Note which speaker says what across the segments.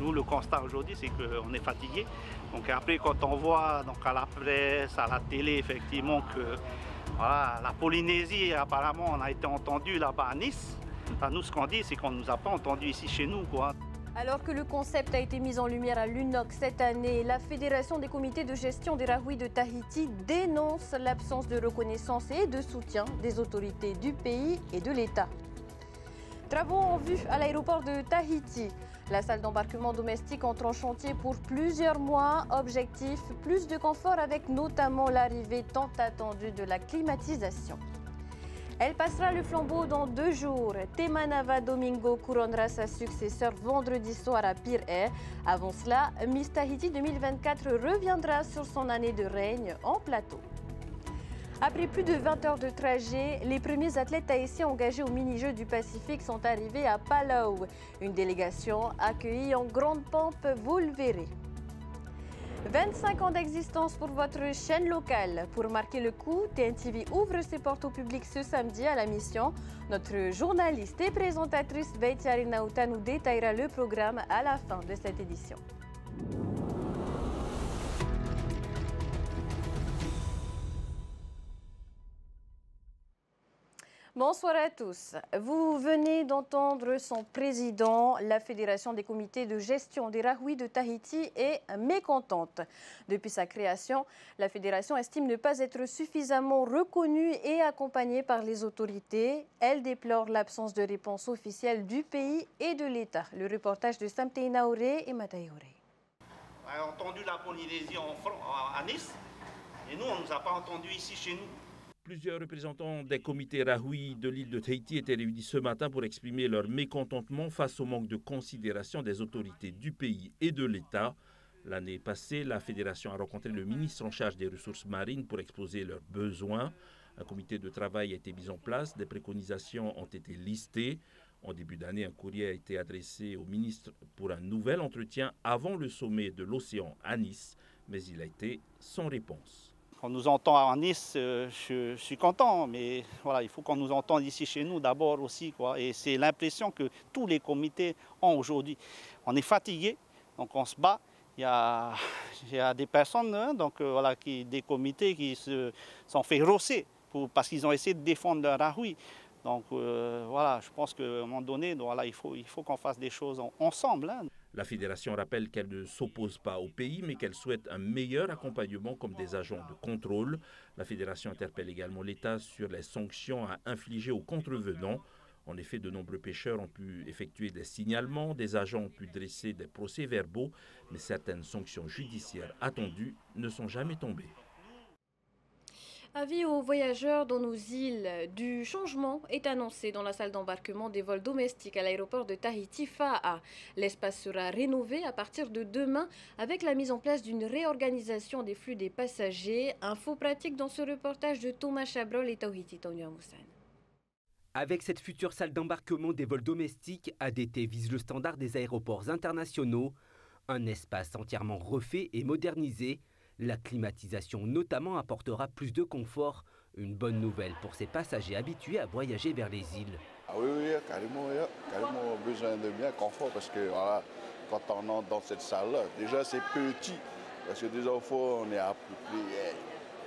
Speaker 1: Nous, le constat aujourd'hui, c'est qu'on est fatigué. Donc après, quand on voit donc, à la presse, à la télé, effectivement, que voilà, la Polynésie, apparemment, on a été entendu là-bas à Nice. Enfin, nous, ce qu'on dit, c'est qu'on ne nous a pas entendu ici chez nous, quoi.
Speaker 2: Alors que le concept a été mis en lumière à l'UNOC cette année, la Fédération des comités de gestion des Rahouis de Tahiti dénonce l'absence de reconnaissance et de soutien des autorités du pays et de l'État. Travaux en vue à l'aéroport de Tahiti. La salle d'embarquement domestique entre en chantier pour plusieurs mois. Objectif, plus de confort avec notamment l'arrivée tant attendue de la climatisation. Elle passera le flambeau dans 2 jours. Temanava Domingo couronnera sa successeur vendredi soir à Pire Air. Avant cela, Miss Tahiti 2024 reviendra sur son année de règne en plateau. Après plus de 20 heures de trajet, les premiers athlètes tahitiens engagés aux mini-jeux du Pacifique sont arrivés à Palau. Une délégation accueillie en grande pompe, vous le verrez. 25 ans d'existence pour votre chaîne locale. Pour marquer le coup, TNTV ouvre ses portes au public ce samedi à la mission. Notre journaliste et présentatrice Veitiari Nauta nous détaillera le programme à la fin de cette édition. Bonsoir à tous. Vous venez d'entendre son président. La Fédération des comités de gestion des Rahouis de Tahiti est mécontente. Depuis sa création, la Fédération estime ne pas être suffisamment reconnue et accompagnée par les autorités. Elle déplore l'absence de réponse officielle du pays et de l'État. Le reportage de Samtei Naure et Mataïore.
Speaker 1: On a entendu la Polynésie à Nice et nous, on ne nous a pas entendus ici chez nous.
Speaker 3: Plusieurs représentants des comités Rahouis de l'île de Tahiti étaient réunis ce matin pour exprimer leur mécontentement face au manque de considération des autorités du pays et de l'État. L'année passée, la fédération a rencontré le ministre en charge des ressources marines pour exposer leurs besoins. Un comité de travail a été mis en place, des préconisations ont été listées. En début d'année, un courrier a été adressé au ministre pour un nouvel entretien avant le sommet de l'océan à Nice, mais il a été sans réponse.
Speaker 1: On nous entend à Nice, je suis content, mais voilà, il faut qu'on nous entende ici chez nous d'abord aussi, quoi. Et c'est l'impression que tous les comités ont aujourd'hui. On est fatigué, donc on se bat. Il y a des personnes, hein, donc, voilà, des comités qui se sont fait rosser parce qu'ils ont essayé de défendre leur Rahoui. Donc voilà, je pense qu'à un moment donné, voilà, il faut qu'on fasse des choses ensemble. Hein.
Speaker 3: La fédération rappelle qu'elle ne s'oppose pas au pays, mais qu'elle souhaite un meilleur accompagnement comme des agents de contrôle. La fédération interpelle également l'État sur les sanctions à infliger aux contrevenants. En effet, de nombreux pêcheurs ont pu effectuer des signalements, des agents ont pu dresser des procès-verbaux, mais certaines sanctions judiciaires attendues ne sont jamais tombées.
Speaker 2: Avis aux voyageurs dans nos îles, du changement est annoncé dans la salle d'embarquement des vols domestiques à l'aéroport de Tahiti Fa'a. L'espace sera rénové à partir de demain avec la mise en place d'une réorganisation des flux des passagers. Info pratique dans ce reportage de Thomas Chabrol et Tauhiti Tonio Moussan.
Speaker 4: Avec cette future salle d'embarquement des vols domestiques, ADT vise le standard des aéroports internationaux. Un espace entièrement refait et modernisé. La climatisation notamment apportera plus de confort, une bonne nouvelle pour ces passagers habitués à voyager vers les îles.
Speaker 5: Ah oui, carrément besoin de bien confort parce que voilà, quand on entre dans cette salle-là, déjà c'est petit, parce que déjà au fond on est à peu près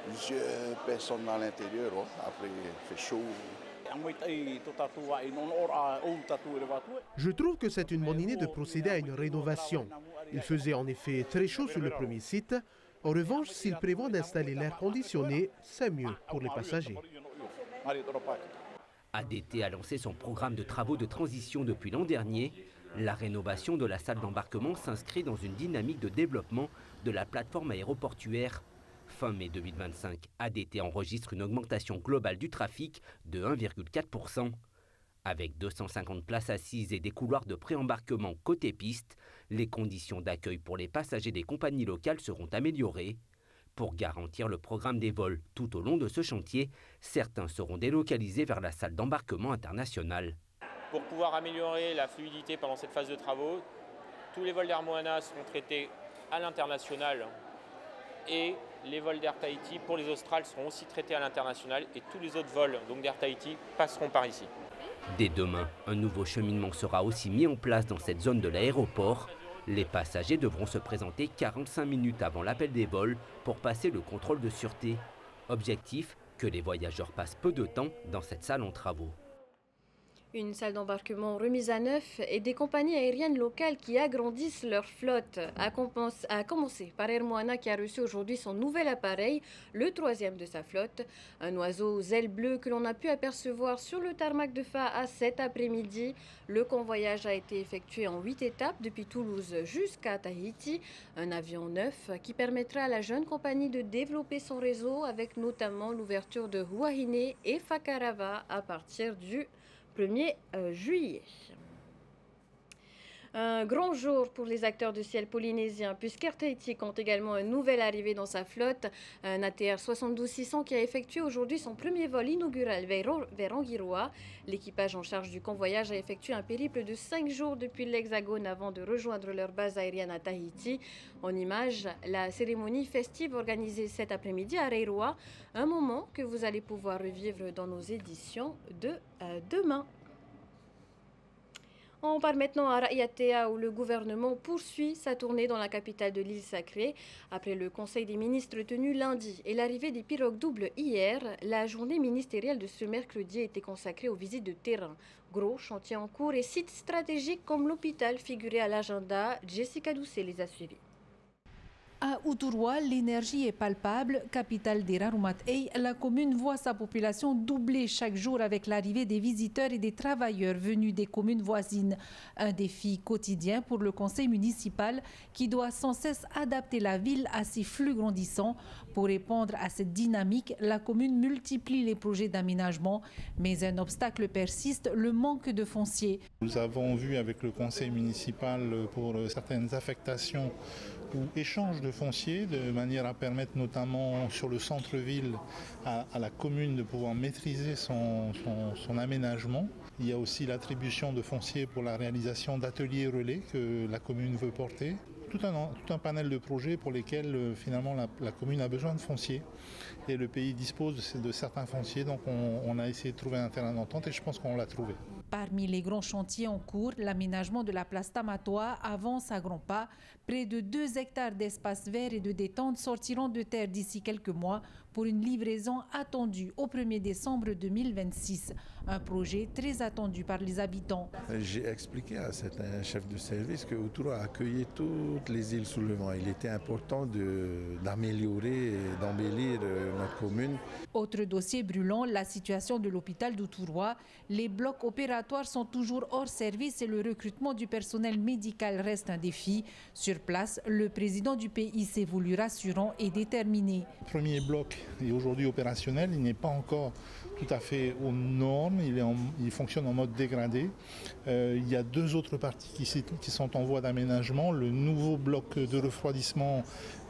Speaker 5: plusieurs personnes à l'intérieur, hein. Après il fait chaud.
Speaker 6: Je trouve que c'est une bonne idée de procéder à une rénovation. Il faisait en effet très chaud sur le premier site. En revanche, s'il prévoit d'installer l'air conditionné, c'est mieux pour les passagers.
Speaker 4: ADT a lancé son programme de travaux de transition depuis l'an dernier. La rénovation de la salle d'embarquement s'inscrit dans une dynamique de développement de la plateforme aéroportuaire. Fin mai 2025, ADT enregistre une augmentation globale du trafic de 1,4%. Avec 250 places assises et des couloirs de pré-embarquement côté piste, les conditions d'accueil pour les passagers des compagnies locales seront améliorées. Pour garantir le programme des vols tout au long de ce chantier, certains seront délocalisés vers la salle d'embarquement internationale.
Speaker 7: Pour pouvoir améliorer la fluidité pendant cette phase de travaux, tous les vols d'Air Moana seront traités à l'international et les vols d'Air Tahiti pour les Australes seront aussi traités à l'international et tous les autres vols d'Air Tahiti passeront par ici.
Speaker 4: Dès demain, un nouveau cheminement sera aussi mis en place dans cette zone de l'aéroport. Les passagers devront se présenter 45 minutes avant l'appel des vols pour passer le contrôle de sûreté. Objectif, que les voyageurs passent peu de temps dans cette salle en travaux.
Speaker 2: Une salle d'embarquement remise à neuf et des compagnies aériennes locales qui agrandissent leur flotte. À commencer par Air Moana qui a reçu aujourd'hui son nouvel appareil, le troisième de sa flotte. Un oiseau aux ailes bleues que l'on a pu apercevoir sur le tarmac de Faa cet après-midi. Le convoyage a été effectué en 8 étapes depuis Toulouse jusqu'à Tahiti. Un avion neuf qui permettra à la jeune compagnie de développer son réseau avec notamment l'ouverture de Huahine et Fakarava à partir du 1er juillet. Un grand jour pour les acteurs du ciel polynésien, puisqu'Air Tahiti compte également un nouvel arrivé dans sa flotte, un ATR 72-600 qui a effectué aujourd'hui son premier vol inaugural vers Anguirua. L'équipage en charge du convoyage a effectué un périple de 5 jours depuis l'Hexagone avant de rejoindre leur base aérienne à Tahiti. En image, la cérémonie festive organisée cet après-midi à Reiroa, un moment que vous allez pouvoir revivre dans nos éditions de demain. On part maintenant à Raiatea où le gouvernement poursuit sa tournée dans la capitale de l'île sacrée. Après le conseil des ministres tenu lundi et l'arrivée des pirogues doubles hier, la journée ministérielle de ce mercredi a été consacrée aux visites de terrain. Gros chantiers en cours et sites stratégiques comme l'hôpital figuré à l'agenda. Jessica Doucet les a suivis.
Speaker 8: À Uturwa, l'énergie est palpable. Capitale des Rarumat-Ei, la commune voit sa population doubler chaque jour avec l'arrivée des visiteurs et des travailleurs venus des communes voisines. Un défi quotidien pour le conseil municipal qui doit sans cesse adapter la ville à ces flux grandissants. Pour répondre à cette dynamique, la commune multiplie les projets d'aménagement, mais un obstacle persiste, le manque de foncier.
Speaker 9: Nous avons vu avec le conseil municipal pour certaines affectations ou échanges de foncier, de manière à permettre notamment sur le centre-ville à la commune de pouvoir maîtriser son aménagement. Il y a aussi l'attribution de foncier pour la réalisation d'ateliers relais que la commune veut porter. Tout un panel de projets pour lesquels finalement la commune a besoin de foncier et le pays dispose de certains fonciers, donc on a essayé de trouver un terrain d'entente et je pense qu'on l'a trouvé.
Speaker 8: Parmi les grands chantiers en cours, l'aménagement de la place Tamatoa avance à grands pas. Près de 2 hectares d'espace vert et de détente sortiront de terre d'ici quelques mois pour une livraison attendue au 1er décembre 2026. Un projet très attendu par les habitants.
Speaker 10: J'ai expliqué à certains chefs de service que Uturwa a accueilli toutes les îles sous le vent. Il était important d'améliorer et d'embellir notre commune.
Speaker 8: Autre dossier brûlant, la situation de l'hôpital d'Uturwa. Les blocs opératoires sont toujours hors service et le recrutement du personnel médical reste un défi. Sur place, le président du pays s'est voulu rassurant et déterminé.
Speaker 9: Le premier bloc est aujourd'hui opérationnel, il n'est pas encore tout à fait aux normes, il fonctionne en mode dégradé. Il y a 2 autres parties qui sont en voie d'aménagement. Le nouveau bloc de refroidissement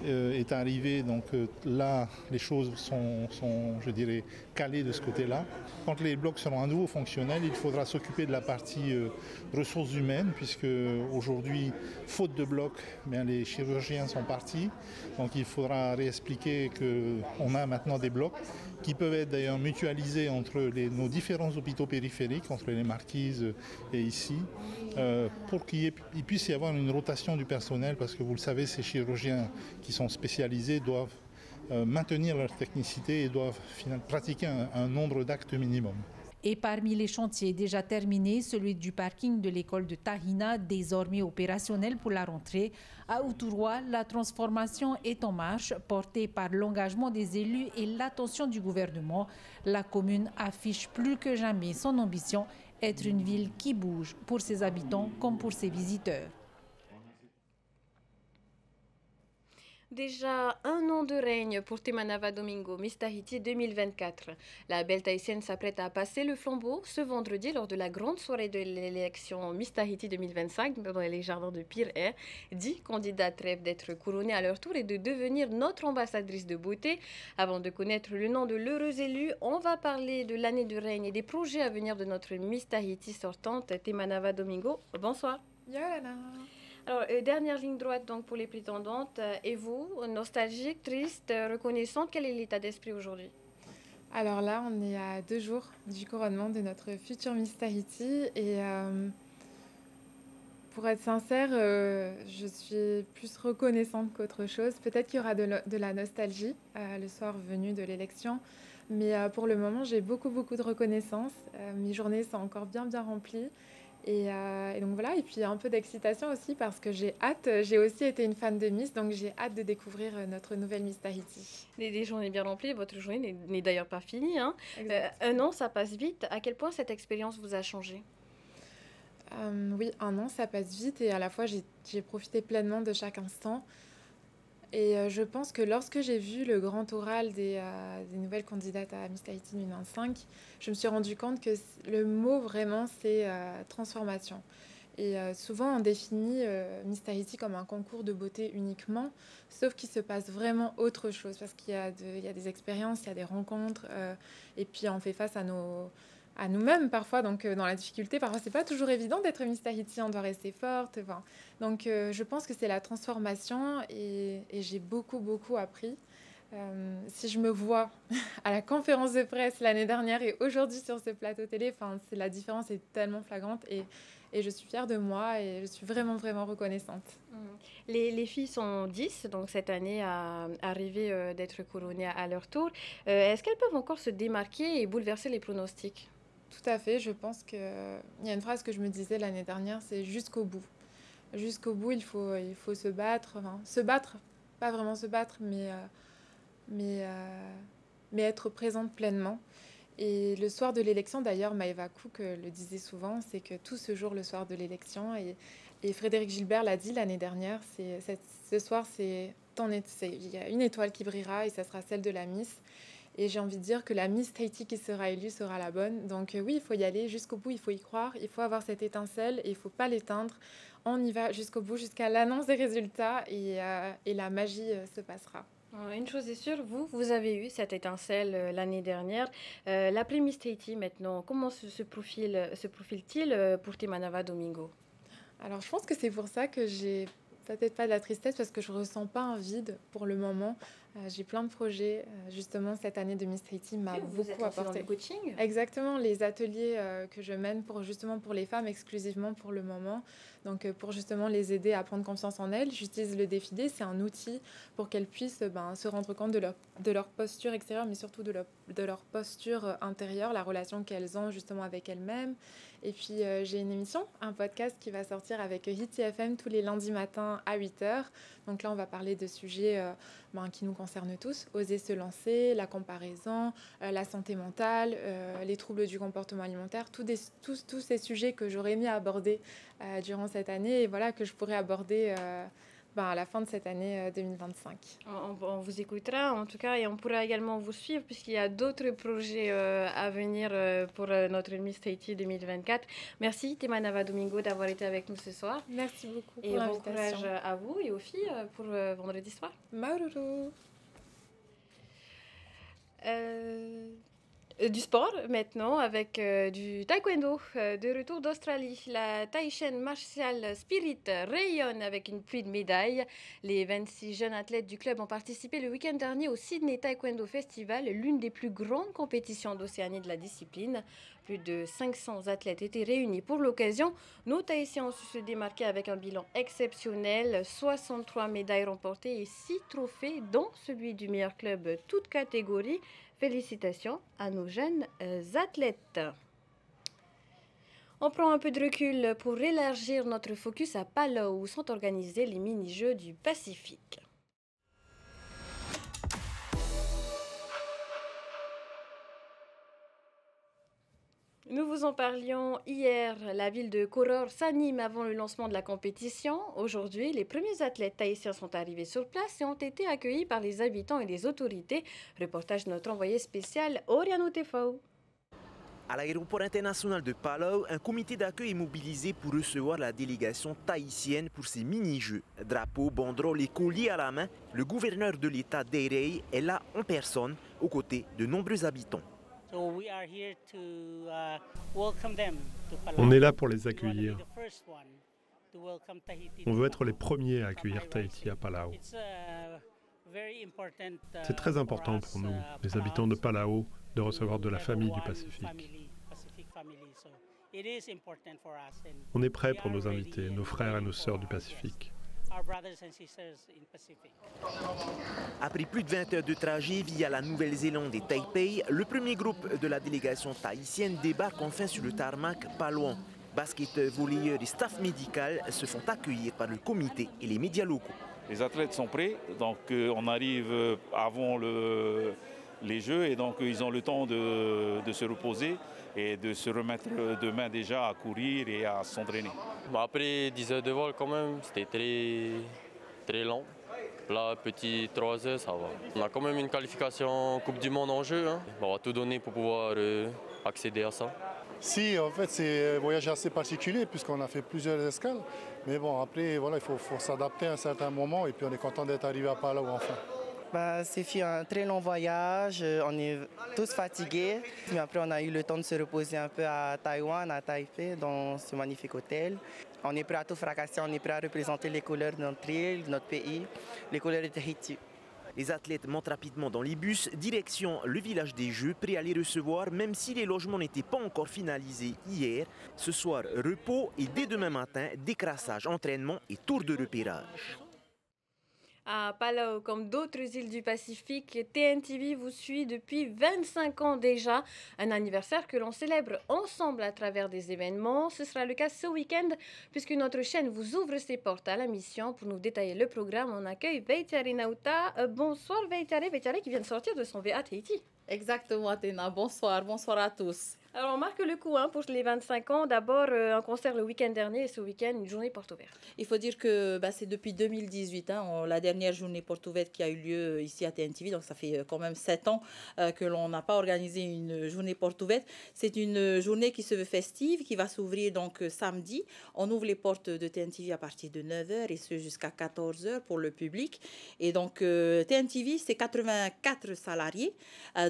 Speaker 9: est arrivé, donc là les choses sont, je dirais, calées de ce côté-là. Quand les blocs seront à nouveau fonctionnels, il faudra s'occuper de la partie ressources humaines, puisque aujourd'hui, faute de blocs, les chirurgiens sont partis. Donc il faudra réexpliquer qu'on a maintenant des blocs qui peuvent être d'ailleurs mutualisés entre nos différents hôpitaux périphériques, entre les Marquises et ici, pour qu'il puisse y avoir une rotation du personnel, parce que vous le savez, ces chirurgiens qui sont spécialisés doivent maintenir leur technicité et doivent pratiquer un nombre d'actes minimum.
Speaker 8: Et parmi les chantiers déjà terminés, celui du parking de l'école de Tahina, désormais opérationnel pour la rentrée. À Uturwa, la transformation est en marche, portée par l'engagement des élus et l'attention du gouvernement. La commune affiche plus que jamais son ambition, être une ville qui bouge pour ses habitants comme pour ses visiteurs.
Speaker 2: Déjà un an de règne pour Temanava Domingo, Miss Tahiti 2024. La belle tahitienne s'apprête à passer le flambeau ce vendredi lors de la grande soirée de l'élection Miss Tahiti 2025 dans les jardins de Pier Air. 10 candidates rêvent d'être couronnées à leur tour et de devenir notre ambassadrice de beauté. Avant de connaître le nom de l'heureuse élue, on va parler de l'année de règne et des projets à venir de notre Miss Tahiti sortante, Temanava Domingo. Bonsoir.
Speaker 11: Yolana.
Speaker 2: Alors, dernière ligne droite donc pour les prétendantes. Et vous, nostalgique, triste, reconnaissante, quel est l'état d'esprit aujourd'hui?
Speaker 11: Alors là, on est à 2 jours du couronnement de notre future Miss Tahiti. Et Pour être sincère, je suis plus reconnaissante qu'autre chose. Peut-être qu'il y aura de la nostalgie le soir venu de l'élection, mais pour le moment, j'ai beaucoup de reconnaissance. Mes journées sont encore bien remplies. Et donc voilà, et puis un peu d'excitation aussi parce que j'ai hâte, j'ai aussi été une fan de Miss, donc j'ai hâte de découvrir notre nouvelle Miss Tahiti.
Speaker 2: Des journées bien remplies, votre journée n'est d'ailleurs pas finie, hein. Un an, ça passe vite. À quel point cette expérience vous a changé?
Speaker 11: Oui, un an, ça passe vite et à la fois, j'ai profité pleinement de chaque instant. Et je pense que lorsque j'ai vu le grand oral des nouvelles candidates à Miss Tahiti 2025, je me suis rendu compte que le mot vraiment, c'est transformation. Et souvent, on définit Miss Tahiti comme un concours de beauté uniquement, sauf qu'il se passe vraiment autre chose, parce qu'il y a des expériences, il y a des rencontres, et puis on fait face à nous-mêmes parfois, donc dans la difficulté, parfois c'est pas toujours évident d'être Miss Tahiti, on doit rester forte, enfin, donc je pense que c'est la transformation et j'ai beaucoup appris. Si je me vois à la conférence de presse l'année dernière et aujourd'hui sur ce plateau télé, la différence est tellement flagrante et je suis fière de moi et je suis vraiment reconnaissante.
Speaker 2: Les filles sont 10, donc cette année à arriver d'être couronnées à leur tour. Est-ce qu'elles peuvent encore se démarquer et bouleverser les pronostics?
Speaker 11: Tout à fait, je pense qu'il y a une phrase que je me disais l'année dernière, c'est jusqu'au bout. Jusqu'au bout, il faut se battre, pas vraiment se battre, mais être présente pleinement. Et le soir de l'élection, d'ailleurs, Maëva Cook le disait souvent, c'est que tout se joue le soir de l'élection. Et Frédéric Gilbert l'a dit l'année dernière, ce soir, il y a une étoile qui brillera et ça sera celle de la Miss. Et j'ai envie de dire que la Miss Tahiti qui sera élue sera la bonne. Donc oui, il faut y aller jusqu'au bout, il faut y croire, il faut avoir cette étincelle et il ne faut pas l'éteindre. On y va jusqu'au bout, jusqu'à l'annonce des résultats et la magie se passera.
Speaker 2: Une chose est sûre, vous avez eu cette étincelle l'année dernière. L'après Miss Tahiti maintenant, comment se profile-t-il pour Temanava Domingo?
Speaker 11: Alors je pense que c'est pour ça que j'ai peut-être pas de la tristesse parce que je ressens pas un vide pour le moment. J'ai plein de projets. Justement, cette année de Miss Tahiti m'a beaucoup apporté.
Speaker 2: Dans le coaching?
Speaker 11: Exactement, les ateliers que je mène pour les femmes exclusivement pour le moment. Donc pour justement les aider à prendre confiance en elles, j'utilise le défilé. C'est un outil pour qu'elles puissent se rendre compte de leur posture extérieure, mais surtout de leur posture intérieure, la relation qu'elles ont justement avec elles-mêmes. Et puis j'ai une émission, un podcast qui va sortir avec Hit FM tous les lundis matins à 8h. Donc là, on va parler de sujets qui nous concernent tous. Oser se lancer, la comparaison, la santé mentale, les troubles du comportement alimentaire, tous ces sujets que j'aurais aimé aborder durant cette année et voilà, que je pourrais aborder à la fin de cette année 2025.
Speaker 2: On vous écoutera en tout cas et on pourra également vous suivre puisqu'il y a d'autres projets à venir pour notre Miss Tahiti 2024. Merci Temanava Domingo d'avoir été avec nous ce soir.
Speaker 11: Merci beaucoup
Speaker 2: pour l'invitation. Et bon courage à vous et aux filles pour vendredi soir.
Speaker 11: Maururu.
Speaker 2: Du sport maintenant avec du taekwondo. De retour d'Australie, la Tahitienne Martial Spirit rayonne avec une pluie de médailles. Les 26 jeunes athlètes du club ont participé le week-end dernier au Sydney Taekwondo Festival, l'une des plus grandes compétitions d'Océanie de la discipline. Plus de 500 athlètes étaient réunis pour l'occasion. Nos Tahitiens ont su se démarquer avec un bilan exceptionnel, 63 médailles remportées et 6 trophées, dont celui du meilleur club toute catégorie. Félicitations à nos jeunes athlètes. On prend un peu de recul pour élargir notre focus à Palau où sont organisés les mini-jeux du Pacifique. Nous vous en parlions hier. La ville de Koror s'anime avant le lancement de la compétition. Aujourd'hui, les premiers athlètes tahitiens sont arrivés sur place et ont été accueillis par les habitants et les autorités. Reportage de notre envoyé spécial Oriano Tefao.
Speaker 12: À l'aéroport international de Palau, un comité d'accueil est mobilisé pour recevoir la délégation tahitienne pour ces mini-jeux. Drapeaux, banderoles et colliers à la main, le gouverneur de l'État d'Eirei est là en personne, aux côtés de nombreux habitants.
Speaker 13: On est là pour les accueillir. On veut être les premiers à accueillir Tahiti à Palau. C'est très important pour nous, les habitants de Palau, de recevoir de la famille du Pacifique. On est prêt pour nos invités, nos frères et nos sœurs du Pacifique.
Speaker 12: Après plus de 20 heures de trajet via la Nouvelle-Zélande et Taipei, le premier groupe de la délégation tahitienne débarque enfin sur le tarmac pas loin. Basketteurs, volleyeurs et staff médical se font accueillir par le comité et les médias locaux.
Speaker 14: Les athlètes sont prêts, donc on arrive avant les Jeux et donc ils ont le temps de se reposer et de se remettre demain déjà à courir et à s'entraîner.
Speaker 15: Après 10 heures de vol quand même, c'était très lent. Là, petit 3 heures, ça va. On a quand même une qualification Coupe du Monde en jeu. Hein. On va tout donner pour pouvoir accéder à ça.
Speaker 16: Si, en fait, c'est un voyage assez particulier puisqu'on a fait plusieurs escales. Mais bon, après, voilà, il faut s'adapter à un certain moment et puis on est content d'être arrivé à Palau enfin.
Speaker 17: C'est un très long voyage, on est tous fatigués. Mais après, on a eu le temps de se reposer un peu à Taïwan, à Taipei, dans ce magnifique hôtel. On est prêt à tout fracasser, on est prêt à représenter les couleurs de notre île, de notre pays, les couleurs de Tahiti.
Speaker 12: Les athlètes montent rapidement dans les bus, direction le village des Jeux, prêt à les recevoir, même si les logements n'étaient pas encore finalisés hier. Ce soir, repos et dès demain matin, décrassage, entraînement et tour de repérage.
Speaker 2: À Palau, comme d'autres îles du Pacifique, TNTV vous suit depuis 25 ans déjà. Un anniversaire que l'on célèbre ensemble à travers des événements. Ce sera le cas ce week-end puisque notre chaîne vous ouvre ses portes à la mission. Pour nous détailler le programme, on accueille Veitiari Nauta. Bonsoir Veitiari qui vient de sortir de son VA Tahiti.
Speaker 18: Exactement, Athéna. Bonsoir à tous.
Speaker 2: Alors, on marque le coup pour les 25 ans. D'abord, un concert le week-end dernier et ce week-end, une journée porte ouverte.
Speaker 18: Il faut dire que c'est depuis 2018, la dernière journée porte ouverte qui a eu lieu ici à TNTV. Donc, ça fait quand même 7 ans que l'on n'a pas organisé une journée porte ouverte. C'est une journée qui se veut festive, qui va s'ouvrir donc samedi. On ouvre les portes de TNTV à partir de 9h et ce jusqu'à 14h pour le public. Et donc, TNTV, c'est 84 salariés,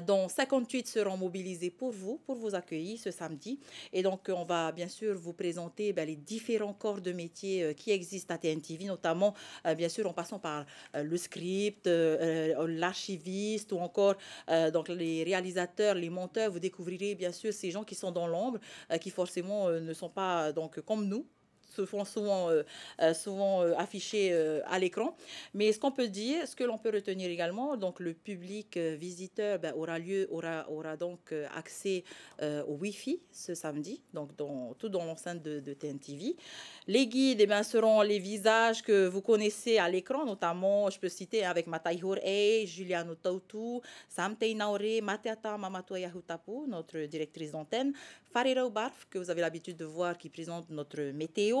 Speaker 18: dont 58 seront mobilisés pour vous accueillir ce samedi. Et donc, on va bien sûr vous présenter les différents corps de métier qui existent à TNTV, notamment, bien sûr, en passant par le script, l'archiviste ou encore donc les réalisateurs, les monteurs. Vous découvrirez bien sûr ces gens qui sont dans l'ombre, qui forcément ne sont pas donc comme nous, se font souvent affichés à l'écran. Mais ce qu'on peut dire, ce que l'on peut retenir également, donc le public visiteur aura donc accès au Wi-Fi ce samedi, donc tout dans l'enceinte de TNTV. Les guides seront les visages que vous connaissez à l'écran, notamment, je peux citer avec Mataihor E, Juliano Tautu, Sam Teinaore, Mateata Mamatoya Hutapu, notre directrice d'antenne, Farira Barf, que vous avez l'habitude de voir, qui présente notre météo,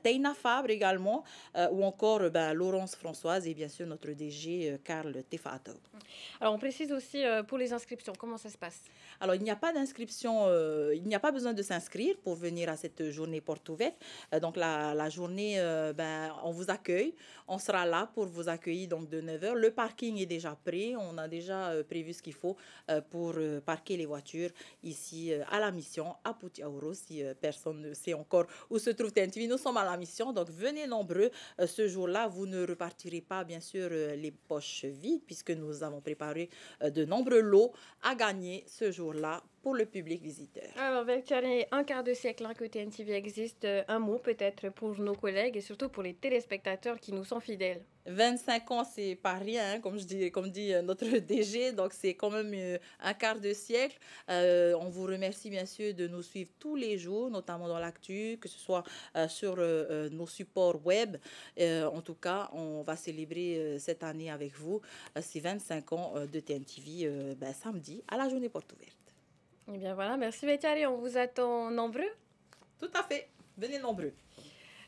Speaker 18: Teina Fabre également, ou encore Laurence Françoise et bien sûr notre DG Karl Tefato.
Speaker 2: Alors on précise aussi pour les inscriptions, comment ça se passe?
Speaker 18: Alors il n'y a pas d'inscription, il n'y a pas besoin de s'inscrire pour venir à cette journée porte ouverte. Donc la journée, on vous accueille, on sera là pour vous accueillir donc de 9h. Le parking est déjà prêt, on a déjà prévu ce qu'il faut pour parquer les voitures ici à la mission à Puti-Auro, si personne ne sait encore où se trouve TNTV. Nous sommes à la mission, donc venez nombreux. Ce jour-là, vous ne repartirez pas, bien sûr, les poches vides, puisque nous avons préparé de nombreux lots à gagner ce jour-là pour le public visiteur.
Speaker 2: Alors, Veitiari, un quart de siècle que TNTV existe, un mot peut-être pour nos collègues et surtout pour les téléspectateurs qui nous sont fidèles.
Speaker 18: 25 ans, c'est pas rien, comme dit notre DG, donc c'est quand même un quart de siècle. On vous remercie bien sûr de nous suivre tous les jours, notamment dans l'actu, que ce soit sur nos supports web. En tout cas, on va célébrer cette année avec vous ces 25 ans de TNTV samedi à la journée porte ouverte.
Speaker 2: Eh bien voilà, merci Veitiari, on vous attend nombreux.
Speaker 18: Tout à fait, venez nombreux.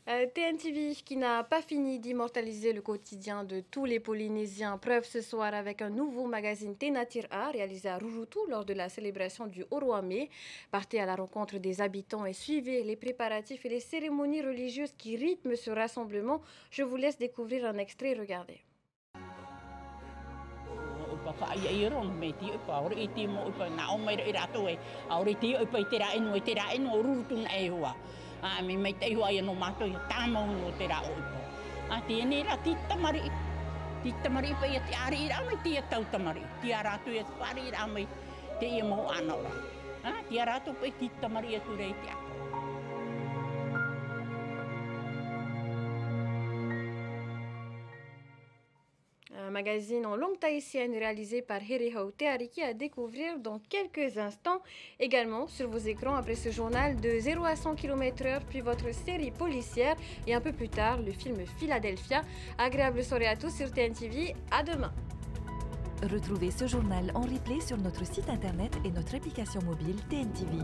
Speaker 2: TNTV qui n'a pas fini d'immortaliser le quotidien de tous les Polynésiens. Preuve ce soir avec un nouveau magazine Tenatir-A réalisé à Rurutu lors de la célébration du Oroame. Partez à la rencontre des habitants et suivez les préparatifs et les cérémonies religieuses qui rythment ce rassemblement. Je vous laisse découvrir un extrait, regardez.
Speaker 19: Me mai te hua no mato ia tamau no te ra oipo. A te ne ra titamari pa ia te ari ra mai te tau tamari. Te ara tu ia pari ra mai te ia mo anora.
Speaker 2: Un magazine en langue tahitienne réalisé par Herihau Teariki à découvrir dans quelques instants. Également sur vos écrans après ce journal de 0 à 100 km/h, puis votre série policière et un peu plus tard le film Philadelphia. Agréable soirée à tous sur TNTV. À demain.
Speaker 20: Retrouvez ce journal en replay sur notre site internet et notre application mobile TNTV.